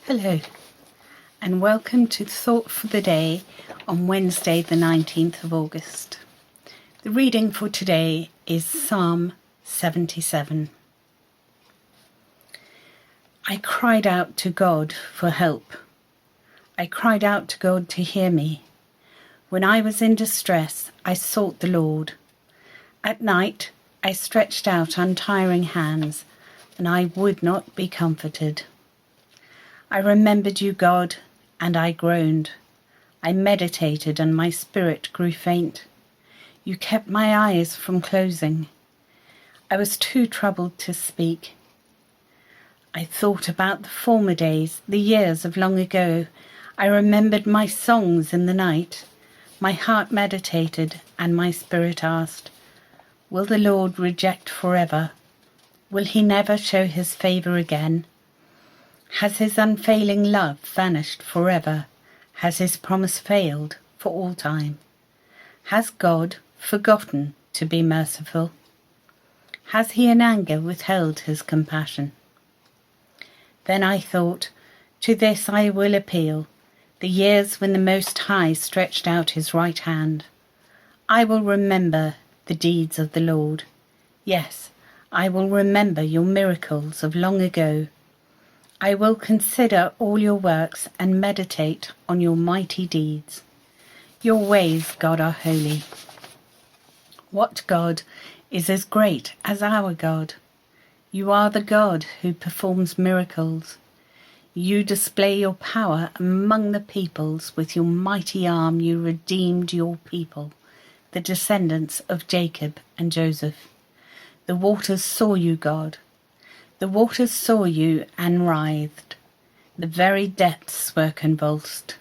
Hello, and welcome to Thought for the Day on Wednesday, the 19th of August. The reading for today is Psalm 77. I cried out to God for help. I cried out to God to hear me. When I was in distress, I sought the Lord. At night, I stretched out untiring hands, and I would not be comforted. I remembered you, God, and I groaned. I meditated, and my spirit grew faint. You kept my eyes from closing. I was too troubled to speak. I thought about the former days, the years of long ago. I remembered my songs in the night. My heart meditated, and my spirit asked, will the Lord reject forever? Will he never show his favour again? Has his unfailing love vanished forever? Has his promise failed for all time? Has God forgotten to be merciful? Has he in anger withheld his compassion? Then I thought, to this I will appeal, the years when the Most High stretched out his right hand. I will remember the deeds of the Lord. Yes, I will remember your miracles of long ago. I will consider all your works and meditate on your mighty deeds. Your ways, God, are holy. What God is as great as our God? You are the God who performs miracles. You display your power among the peoples. With your mighty arm you redeemed your people, the descendants of Jacob and Joseph. The waters saw you, God. The waters saw you and writhed. The very depths were convulsed.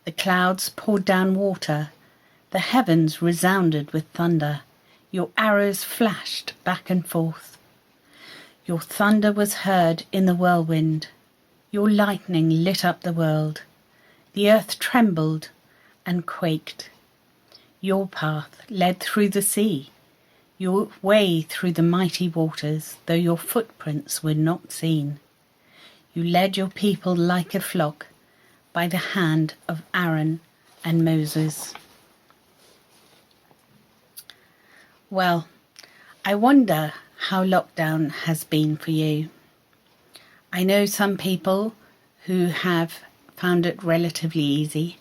The clouds poured down water. The heavens resounded with thunder. Your arrows flashed back and forth. Your thunder was heard in the whirlwind. Your lightning lit up the world. The earth trembled and quaked. Your path led through the sea. Your way through the mighty waters, though your footprints were not seen. You led your people like a flock by the hand of Aaron and Moses. Well, I wonder how lockdown has been for you. I know some people who have found it relatively easy,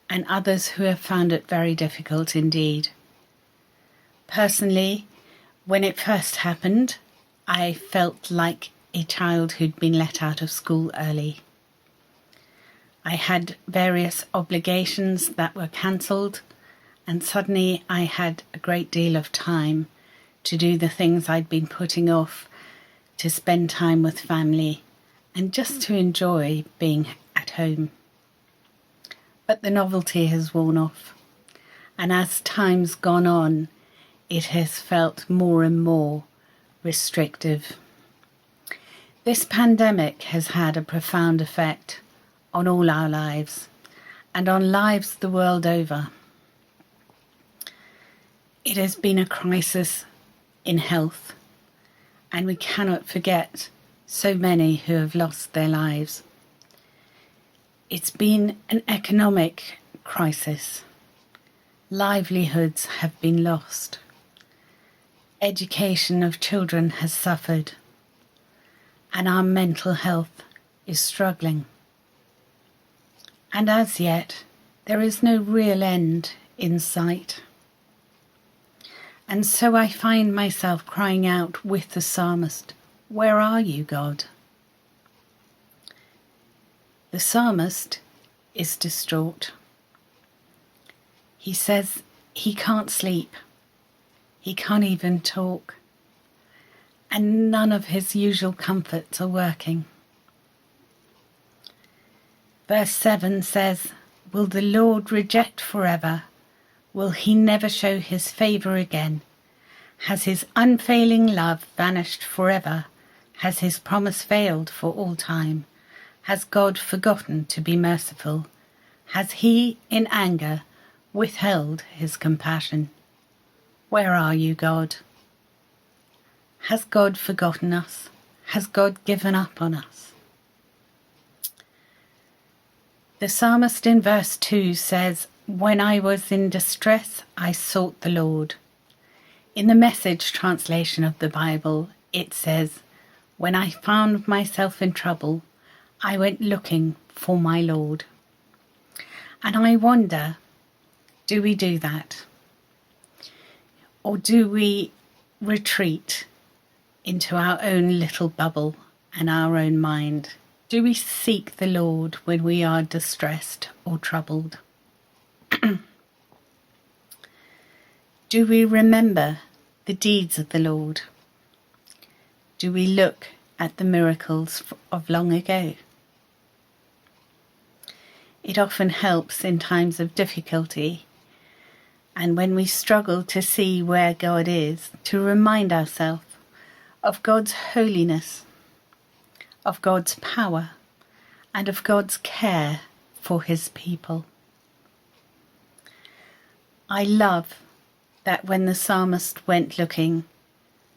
and others who have found it very difficult indeed. Personally, when it first happened, I felt like a child who'd been let out of school early. I had various obligations that were cancelled, and suddenly I had a great deal of time to do the things I'd been putting off, to spend time with family, and just to enjoy being at home. But the novelty has worn off, and as time's gone on, it has felt more and more restrictive. This pandemic has had a profound effect on all our lives and on lives the world over. It has been a crisis in health, and we cannot forget so many who have lost their lives. It's been an economic crisis. Livelihoods have been lost. Education of children has suffered, and our mental health is struggling. And as yet, there is no real end in sight. And so I find myself crying out with the psalmist, where are you, God? The psalmist is distraught. He says he can't sleep. He can't even talk, and none of his usual comforts are working. Verse 7 says, will the Lord reject forever? Will he never show his favour again? Has his unfailing love vanished forever? Has his promise failed for all time? Has God forgotten to be merciful? Has he in anger withheld his compassion? Where are you, God? Has God forgotten us? Has God given up on us? The psalmist in verse 2 says, "When I was in distress, I sought the Lord." In the Message translation of the Bible, it says, "When I found myself in trouble, I went looking for my Lord." And I wonder, do we do that? Or do we retreat into our own little bubble and our own mind? Do we seek the Lord when we are distressed or troubled? Do we remember the deeds of the Lord? Do we look at the miracles of long ago? It often helps in times of difficulty and when we struggle to see where God is, to remind ourselves of God's holiness, of God's power, and of God's care for his people. I love that when the psalmist went looking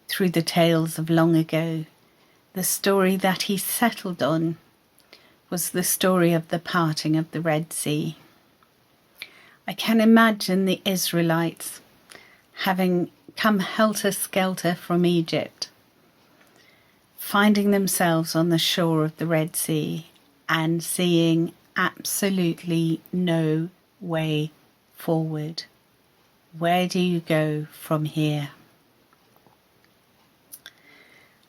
through the tales of long ago, the story that he settled on was the story of the parting of the Red Sea. I can imagine the Israelites having come helter-skelter from Egypt, finding themselves on the shore of the Red Sea and seeing absolutely no way forward. Where do you go from here?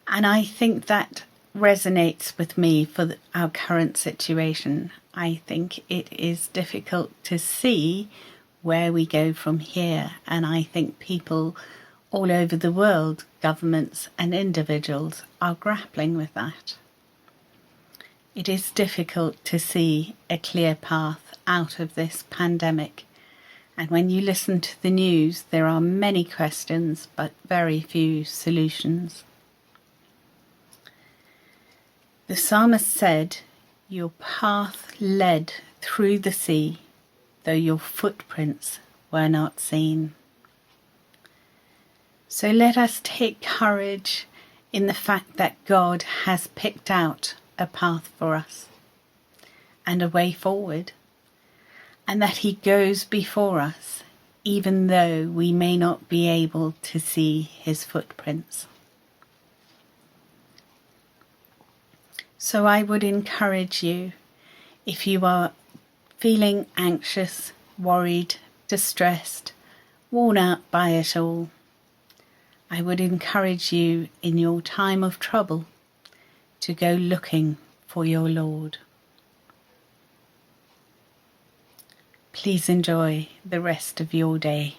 And I think that resonates with me for our current situation. I think it is difficult to see where we go from here, and I think people all over the world, governments and individuals, are grappling with that. It is difficult to see a clear path out of this pandemic, and when you listen to the news, there are many questions but very few solutions. The psalmist said, "Your path led through the sea, though your footprints were not seen." So let us take courage in the fact that God has picked out a path for us and a way forward, and that he goes before us, even though we may not be able to see his footprints. So I would encourage you, if you are feeling anxious, worried, distressed, worn out by it all, I would encourage you in your time of trouble to go looking for your Lord. Please enjoy the rest of your day.